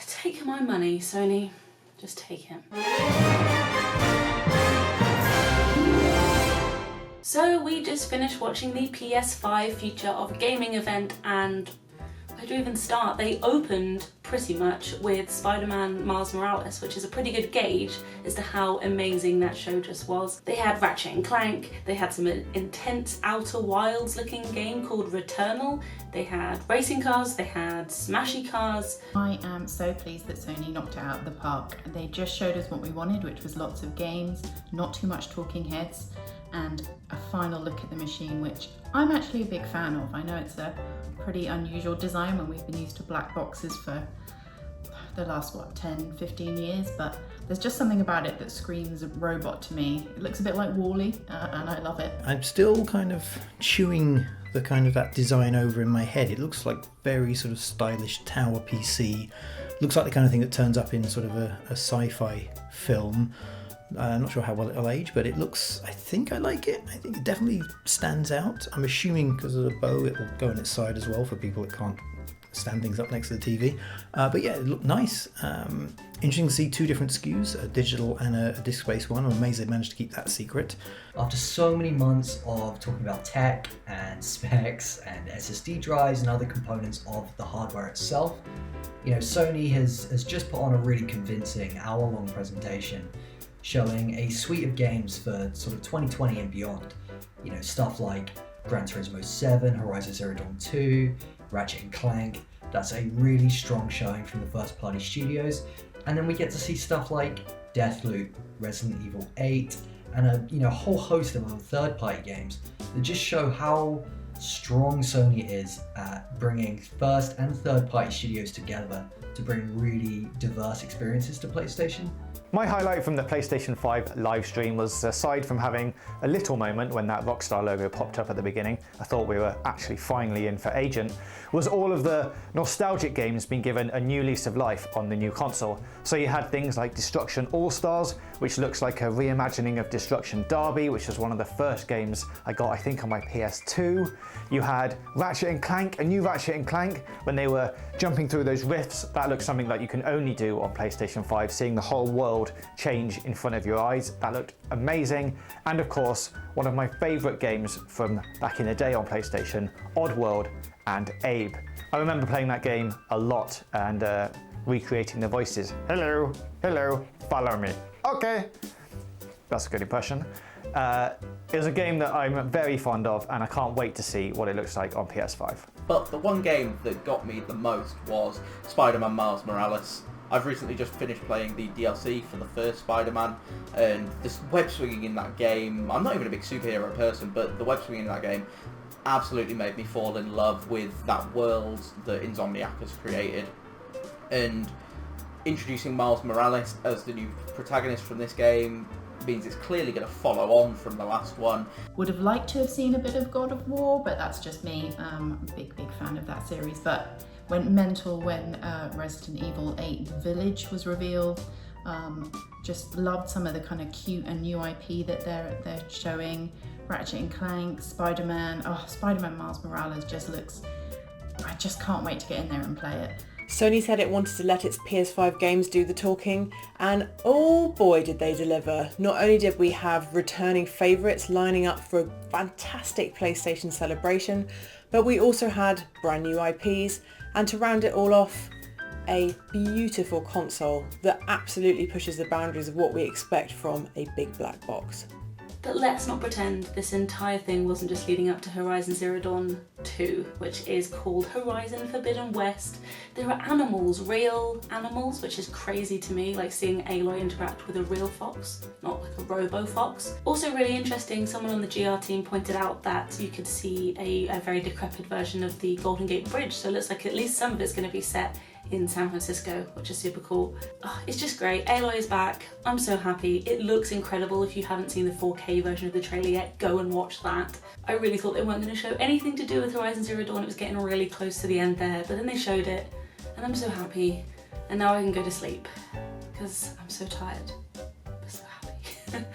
Take my money, Sony. Just take him. So we just finished watching the PS5 feature of a gaming event, and where do we even start? They opened pretty much with Spider-Man Miles Morales, which is a pretty good gauge as to how amazing that show just was. They had Ratchet and Clank, they had some intense Outer Wilds looking game called Returnal, they had racing cars, they had smashy cars. I am so pleased that Sony knocked it out of the park. They just showed us what we wanted, which was lots of games, not too much talking heads, and a final look at the machine, which I'm actually a big fan of. I know it's a pretty unusual design when we've been used to black boxes for the last, 10, 15 years, but there's just something about it that screams robot to me. It looks a bit like Wall-E, and I love it. I'm still kind of chewing the kind of that design over in my head. It looks like very sort of stylish tower PC. Looks like the kind of thing that turns up in sort of a sci-fi film. I'm not sure how well it'll age, but it looks, I think I like it. I think it definitely stands out. I'm assuming because of the bow it will go on its side as well for people that can't stand things up next to the TV. But yeah, it looked nice. Interesting to see two different SKUs, a digital and a disc-based one. I'm amazed they managed to keep that secret. After so many months of talking about tech and specs and SSD drives and other components of the hardware itself, Sony has just put on a really convincing hour-long presentation showing a suite of games for sort of 2020 and beyond. Stuff like Gran Turismo 7, Horizon Zero Dawn 2, Ratchet and Clank. That's a really strong showing from the first-party studios. And then we get to see stuff like Deathloop, Resident Evil 8, and a whole host of other third-party games that just show how strong Sony is at bringing first and third-party studios together to bring really diverse experiences to PlayStation. My highlight from the PlayStation 5 live stream was, aside from having a little moment when that Rockstar logo popped up at the beginning, I thought we were actually finally in for Agent, was all of the nostalgic games being given a new lease of life on the new console. So you had things like Destruction All-Stars, which looks like a reimagining of Destruction Derby, which was one of the first games I got, I think, on my PS2. You had Ratchet and Clank, a new Ratchet and Clank, when they were jumping through those rifts. That looks something that you can only do on PlayStation 5, seeing the whole world change in front of your eyes. That looked amazing. And of course, one of my favorite games from back in the day on PlayStation, Oddworld and Abe. I remember playing that game a lot and recreating the voices. Hello, hello, follow me. Okay, that's a good impression. It was a game that I'm very fond of, and I can't wait to see what it looks like on PS5. But the one game that got me the most was Spider-Man Miles Morales. I've recently just finished playing the DLC for the first Spider-Man, and the web swinging in that game, I'm not even a big superhero person, but the web swinging in that game absolutely made me fall in love with that world that Insomniac has created. And introducing Miles Morales as the new protagonist from this game means it's clearly going to follow on from the last one. Would have liked to have seen a bit of God of War, but that's just me. I'm a big fan of that series, but went mental when Resident Evil 8 Village was revealed. Just loved some of the kind of cute and new IP that they're showing. Ratchet and Clank, Spider-Man. Oh, Spider-Man Miles Morales just looks... I just can't wait to get in there and play it. Sony said it wanted to let its PS5 games do the talking, and oh boy did they deliver. Not only did we have returning favourites lining up for a fantastic PlayStation celebration, but we also had brand new IPs, and to round it all off, a beautiful console that absolutely pushes the boundaries of what we expect from a big black box. But let's not pretend this entire thing wasn't just leading up to Horizon Zero Dawn 2, which is called Horizon Forbidden West. There are animals, real animals, which is crazy to me, like seeing Aloy interact with a real fox, not like a robo-fox. Also really interesting, someone on the GR team pointed out that you could see a very decrepit version of the Golden Gate Bridge, so it looks like at least some of it's going to be set in San Francisco, which is super cool. Oh, it's just great. Aloy is back. I'm so happy. It looks incredible. If you haven't seen the 4K version of the trailer yet, go and watch that. I really thought they weren't going to show anything to do with Horizon Zero Dawn. It was getting really close to the end there, but then they showed it, and I'm so happy. And now I can go to sleep, because I'm so tired, but so happy.